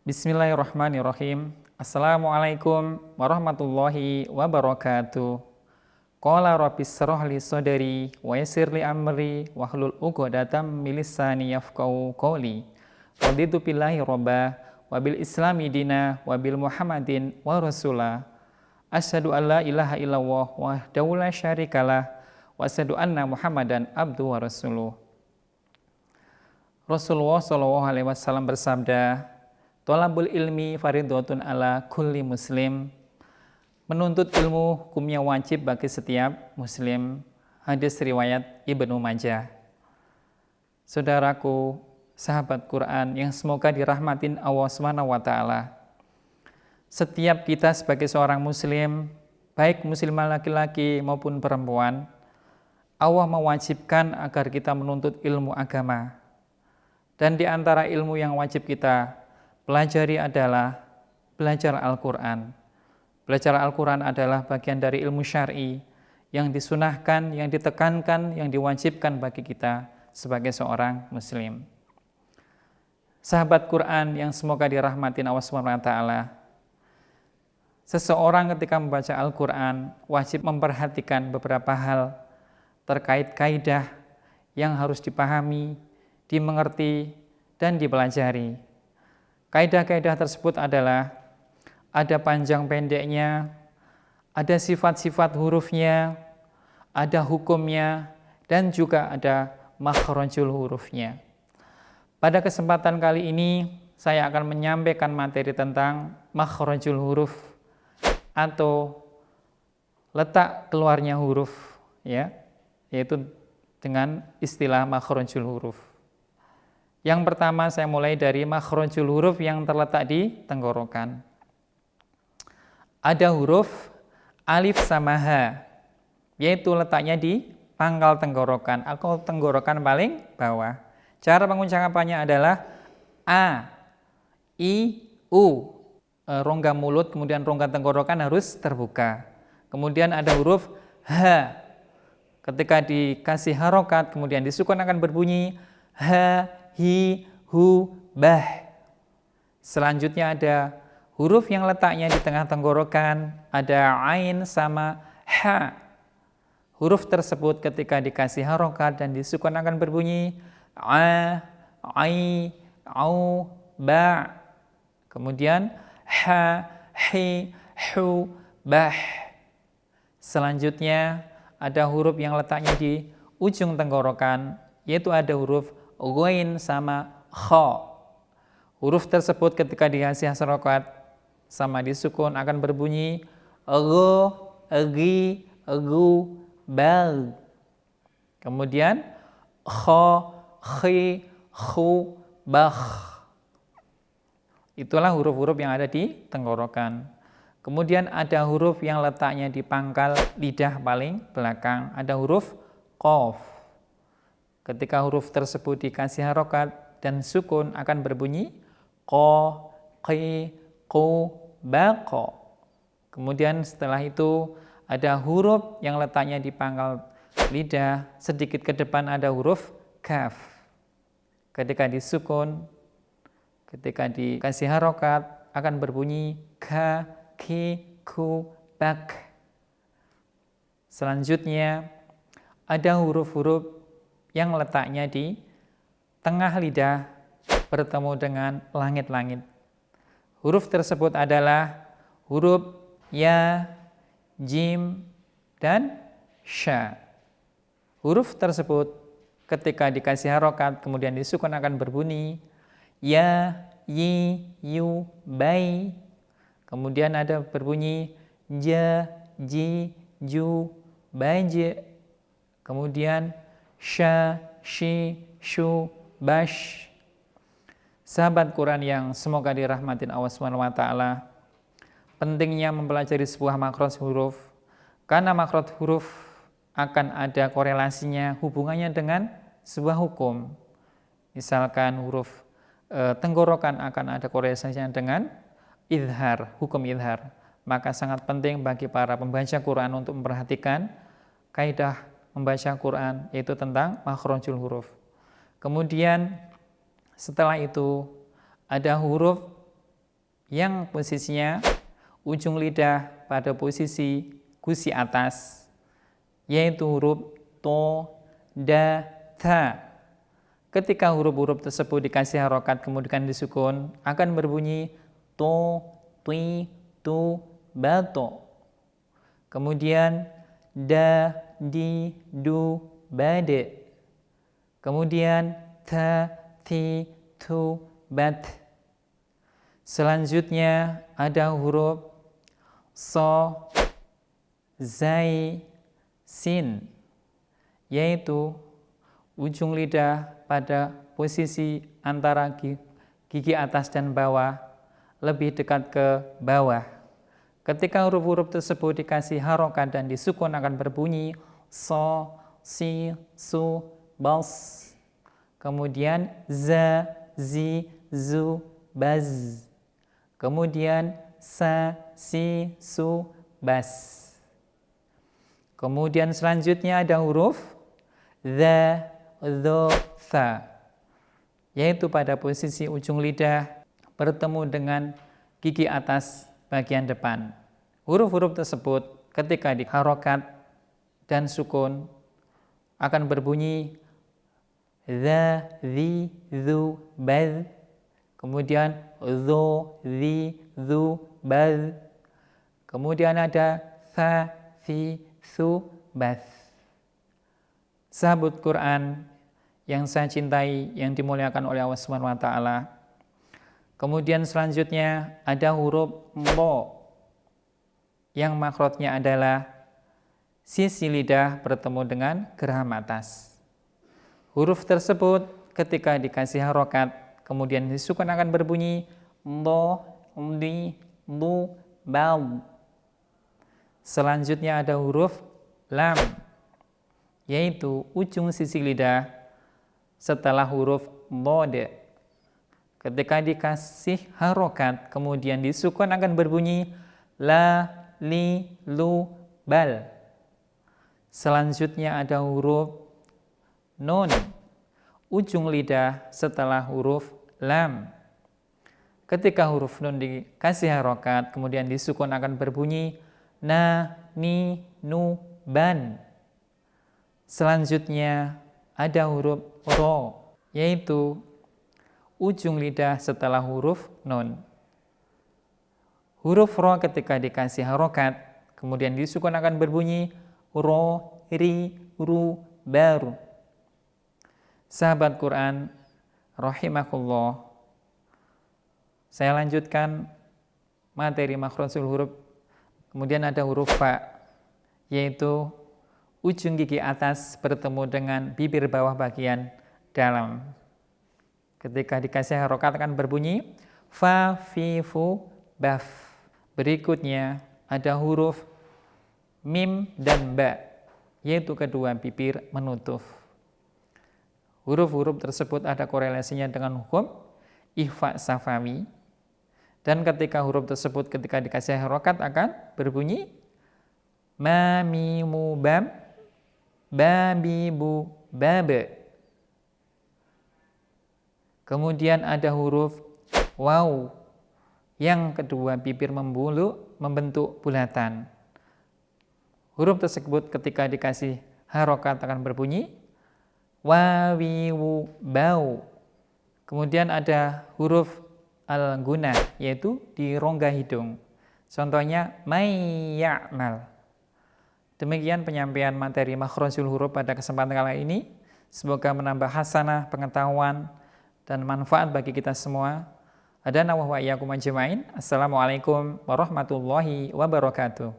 Bismillahirrahmanirrahim. Assalamualaikum warahmatullahi wabarakatuh. Qala rabbis shrah li sadri wa yassir li amri wahlul 'uqdatam min lisani yafqahu qawli. Raditu billahi robba wa bil islami dina wa bil muhammadin wa rasula. Asyhadu an la ilaha illallah wahdahu la syarikalah wa asyhadu anna muhammadan abduhu wa rasuluh. Rasulullah sallallahu alaihi wasallam bersabda, "Thalabul ilmi fardhatun ala kulli muslim." Menuntut ilmu hukumnya wajib bagi setiap muslim. Hadis riwayat Ibnu Majah. Saudaraku, sahabat Quran yang semoga dirahmatin Allah Subhanahu wa taala. Setiap kita sebagai seorang muslim, baik muslimah laki-laki maupun perempuan, Allah mewajibkan agar kita menuntut ilmu agama. Dan di antara ilmu yang wajib kita pelajari adalah belajar Al-Quran. Belajar Al-Quran adalah bagian dari ilmu syar'i yang disunahkan, yang ditekankan, yang diwajibkan bagi kita sebagai seorang muslim. Sahabat Quran yang semoga dirahmatin Allah SWT, seseorang ketika membaca Al-Quran wajib memperhatikan beberapa hal terkait kaidah yang harus dipahami, dimengerti, dan dipelajari. Kaidah-kaidah tersebut adalah ada panjang pendeknya, ada sifat-sifat hurufnya, ada hukumnya, dan juga ada makhrajul hurufnya. Pada kesempatan kali ini, saya akan menyampaikan materi tentang makhrajul huruf atau letak keluarnya huruf, ya, yaitu dengan istilah makhrajul huruf. Yang pertama saya mulai dari makhrajul huruf yang terletak di tenggorokan. Ada huruf alif sama ha, yaitu letaknya di pangkal tenggorokan atau tenggorokan paling bawah. Cara pengucapannya adalah a, i, u. Rongga mulut kemudian rongga tenggorokan harus terbuka. Kemudian ada huruf ha. Ketika dikasih harokat kemudian disukun akan berbunyi ha, hi, hu, bah. Selanjutnya ada huruf yang letaknya di tengah tenggorokan, ada ain sama ha. Huruf tersebut ketika dikasih harokat dan disukun akan berbunyi a, ai, au, ba. Kemudian ha, hi, hu, bah. Selanjutnya ada huruf yang letaknya di ujung tenggorokan, yaitu ada huruf ghain sama kha. Huruf tersebut ketika dikasih harokat sama disukun akan berbunyi ego, egi, egu, bal. Kemudian kha, khi, khu, bah. Itulah huruf-huruf yang ada di tenggorokan. Kemudian ada huruf yang letaknya di pangkal lidah paling belakang. Ada huruf qaf. Ketika huruf tersebut dikasih harokat dan sukun akan berbunyi qa, qi, qu, baqa. Kemudian setelah itu ada huruf yang letaknya di pangkal lidah, sedikit ke depan ada huruf kaf. Ketika disukun, ketika dikasih harokat akan berbunyi ka, ki, ku, bak. Selanjutnya ada huruf-huruf yang letaknya di tengah lidah bertemu dengan langit-langit. Huruf tersebut adalah huruf ya, jim, dan sya. Huruf tersebut ketika dikasih harokat kemudian disukun akan berbunyi ya, yi, yu, bai. Kemudian ada berbunyi ja, ji, ju, baje. Kemudian sya, shi, shu, bash. Sahabat Quran yang semoga dirahmatin Allah SWT, pentingnya mempelajari sebuah makhraj huruf, karena makhraj huruf akan ada korelasinya, hubungannya dengan sebuah hukum. Misalkan huruf tenggorokan akan ada korelasinya dengan idhar, hukum idhar. Maka sangat penting bagi para pembaca Quran untuk memperhatikan kaidah membaca Quran, yaitu tentang makhrajul huruf. Kemudian setelah itu ada huruf yang posisinya ujung lidah pada posisi gusi atas, yaitu huruf to, da, tha. Ketika huruf-huruf tersebut dikasih harokat kemudian disukun, akan berbunyi to, tui, tu, bato. Kemudian da, di, du, bade. Kemudian ta, ti, tu, bat. Selanjutnya ada huruf so, zai, sin, yaitu ujung lidah pada posisi antara gigi atas dan bawah lebih dekat ke bawah. Ketika huruf-huruf tersebut dikasih harokat dan disukun akan berbunyi so, si, su, bas. Kemudian za, zi, zu, baz. Kemudian sa, si, su, bas. Kemudian selanjutnya ada huruf dha, dho, tha, yaitu pada posisi ujung lidah bertemu dengan gigi atas bagian depan. Huruf-huruf tersebut ketika diharokat dan sukun akan berbunyi dha, dhi, dhu, baz. Kemudian dho, dhi, dhu, baz. Kemudian ada tha, thi, thu, baz. Sahabat Quran yang saya cintai, yang dimuliakan oleh Allah Subhanahu wa taala. Kemudian selanjutnya ada huruf mo yang makrotnya adalah sisi lidah bertemu dengan geraham atas. Huruf tersebut ketika dikasih harokat kemudian disukun akan berbunyi lo, li, lu, bal. Selanjutnya ada huruf lam, yaitu ujung sisi lidah setelah huruf lode. Ketika dikasih harokat kemudian disukun akan berbunyi la, li, lu, bal. Selanjutnya ada huruf nun, ujung lidah setelah huruf lam. Ketika huruf nun dikasih harokat kemudian disukun akan berbunyi na, ni, nu, ban. Selanjutnya ada huruf ro, yaitu ujung lidah setelah huruf nun. Huruf ro ketika dikasih harokat kemudian disukun akan berbunyi ro, ri, ru, baru. Sahabat Quran rahimakumullah, saya lanjutkan materi makhrajul huruf. Kemudian ada huruf fa, yaitu ujung gigi atas bertemu dengan bibir bawah bagian dalam. Ketika dikasih harokat akan berbunyi fa, fi, fu, baf. Berikutnya ada huruf mim dan ba, yaitu kedua bibir menutup. Huruf-huruf tersebut ada korelasinya dengan hukum ikhfa safawi, dan ketika huruf tersebut ketika dikasih harokat akan berbunyi ma, mi, mu, bam, ba, bi, bu, babe. Kemudian ada huruf waw, yang kedua bibir membentuk bulatan. Huruf tersebut ketika dikasih harokat akan berbunyi wa, wi, wu, bau. Kemudian ada huruf al-gunah, yaitu di rongga hidung. Contohnya may ya'mal. Demikian penyampaian materi makhrajul huruf pada kesempatan kali ini. Semoga menambah hasanah pengetahuan dan manfaat bagi kita semua. Adana wa iyyakum ajmain. Assalamualaikum warahmatullahi wabarakatuh.